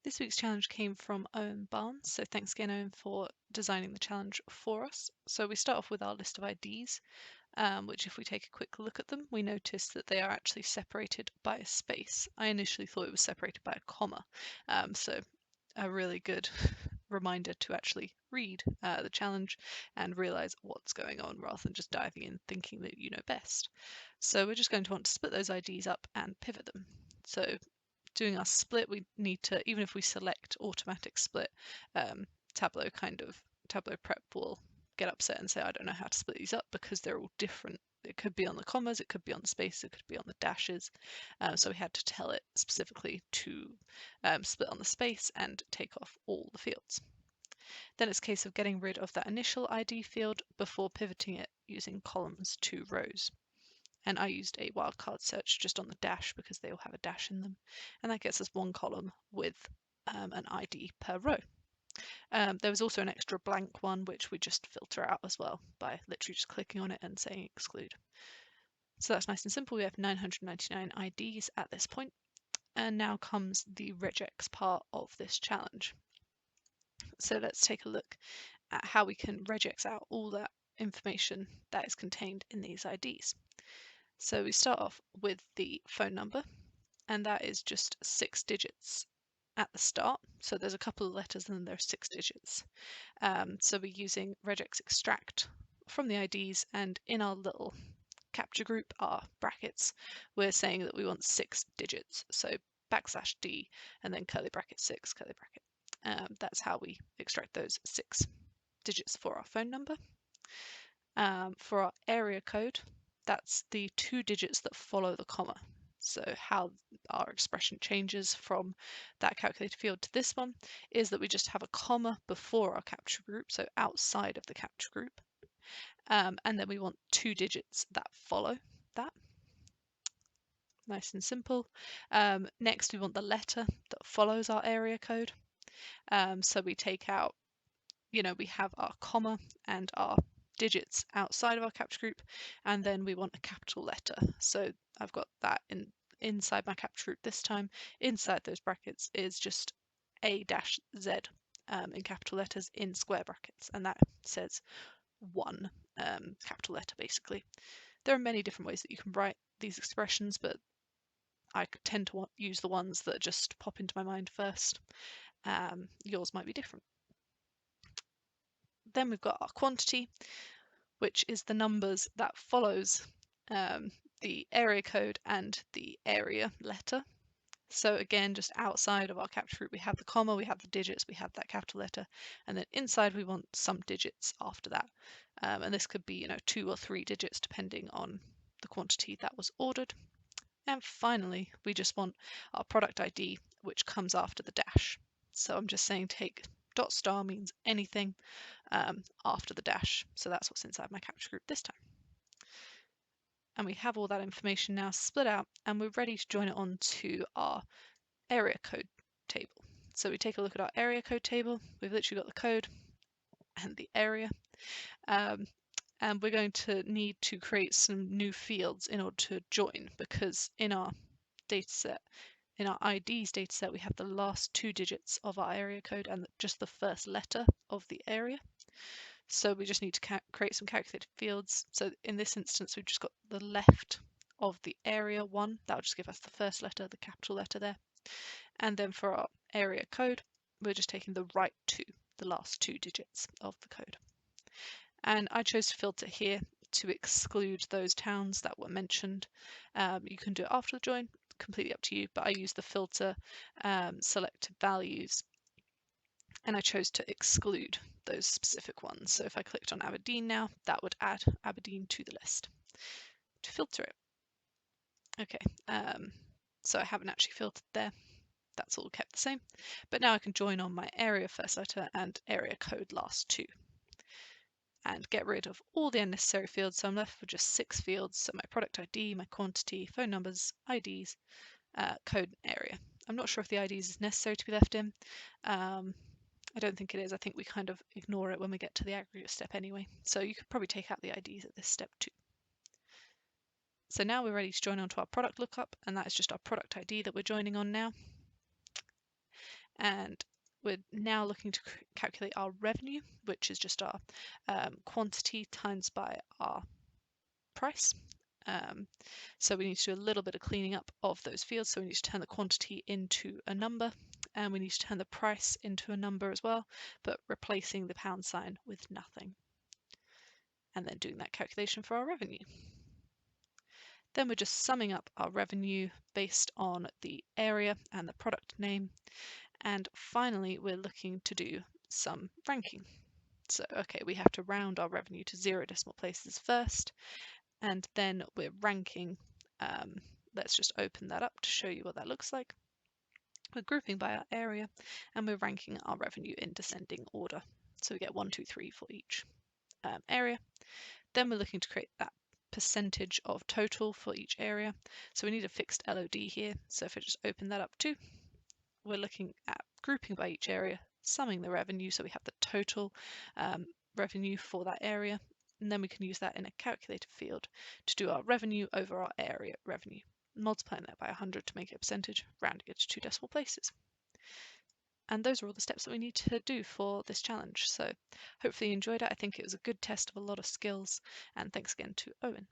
This week's challenge came from Owen Barnes, so thanks again, Owen, for designing the challenge for us. So we start off with our list of IDs, which if we take a quick look at them, we notice that they are actually separated by a space. I initially thought it was separated by a comma, so a really good reminder to actually read the challenge and realize what's going on rather than just diving in thinking that you know best. So we're just going to want to split those IDs up and pivot them. So doing our split, we need to, even if we select automatic split, Tableau Prep will get upset and say, I don't know how to split these up because they're all different. It could be on the commas, it could be on the space, it could be on the dashes. So we had to tell it specifically to split on the space and take off all the fields. Then it's a case of getting rid of that initial ID field before pivoting it using columns to rows. And I used a wildcard search just on the dash because they all have a dash in them. And that gets us one column with an ID per row. There was also an extra blank one, which we just filter out as well by literally just clicking on it and saying exclude. So that's nice and simple. We have 999 IDs at this point. And now comes the regex part of this challenge. So let's take a look at how we can regex out all that information that is contained in these IDs. So we start off with the phone number, and that is just 6 digits at the start. So there's a couple of letters and then there are 6 digits. So we're using regex extract from the IDs, and in our little capture group, our brackets, we're saying that we want 6 digits. So \D and then curly bracket 6, curly bracket. That's how we extract those 6 digits for our phone number. For our area code, that's the 2 digits that follow the comma. So how our expression changes from that calculated field to this one is that we just have a comma before our capture group, so outside of the capture group. And then we want 2 digits that follow that. Nice and simple. Next, we want the letter that follows our area code. So we take out, we have our comma and our digits outside of our capture group, and then we want a capital letter. So I've got that inside my capture group this time. Inside those brackets is just A-Z in capital letters in square brackets, and that says 1 capital letter basically. There are many different ways that you can write these expressions, but I tend to use the ones that just pop into my mind first. Yours might be different. Then we've got our quantity, which is the numbers that follows the area code and the area letter. So again, just outside of our capture group, we have the comma, we have the digits, we have that capital letter, and then inside we want some digits after that. And this could be, 2 or 3 digits depending on the quantity that was ordered. And finally, we just want our product ID, which comes after the dash. So I'm just saying take .* means anything after the dash. So that's what's inside my capture group this time. And we have all that information now split out, and we're ready to join it on to our area code table. So we take a look at our area code table. We've literally got the code and the area. And we're going to need to create some new fields in order to join, because in our dataset, in our IDs dataset, we have the last 2 digits of our area code and just the first letter of the area. So we just need to create some calculated fields. So in this instance, we've just got the left of the area 1. That'll just give us the first letter, the capital letter there. And then for our area code, we're just taking the right 2, the last 2 digits of the code. And I chose to filter here to exclude those towns that were mentioned. You can do it after the join, completely up to you, but I use the filter selected values, and I chose to exclude those specific ones. So if I clicked on Aberdeen now, that would add Aberdeen to the list to filter it. Okay, so I haven't actually filtered there. That's all kept the same. But now I can join on my area first letter and area code last 2. And get rid of all the unnecessary fields. So I'm left with just 6 fields. So my product ID, my quantity, phone numbers, IDs, code, and area. I'm not sure if the IDs is necessary to be left in. I don't think it is. I think we kind of ignore it when we get to the aggregate step anyway. So you could probably take out the IDs at this step too. So now we're ready to join onto our product lookup, and that is just our product ID that we're joining on now. And we're now looking to calculate our revenue, which is just our quantity times by our price. So we need to do a little bit of cleaning up of those fields. So we need to turn the quantity into a number, and we need to turn the price into a number as well, but replacing the pound sign with nothing. And then doing that calculation for our revenue. Then we're just summing up our revenue based on the area and the product name. And finally, we're looking to do some ranking. So, okay, we have to round our revenue to 0 decimal places first, and then we're ranking. Let's just open that up to show you what that looks like. We're grouping by our area, and we're ranking our revenue in descending order. So we get 1, 2, 3 for each area. Then we're looking to create that percentage of total for each area. So we need a fixed LOD here. So if I just open that up too, we're looking at grouping by each area, summing the revenue so we have the total revenue for that area, and then we can use that in a calculator field to do our revenue over our area revenue, multiplying that by 100 to make it a percentage, rounding it to 2 decimal places. And those are all the steps that we need to do for this challenge. So hopefully you enjoyed it. I think it was a good test of a lot of skills, and thanks again to Owen.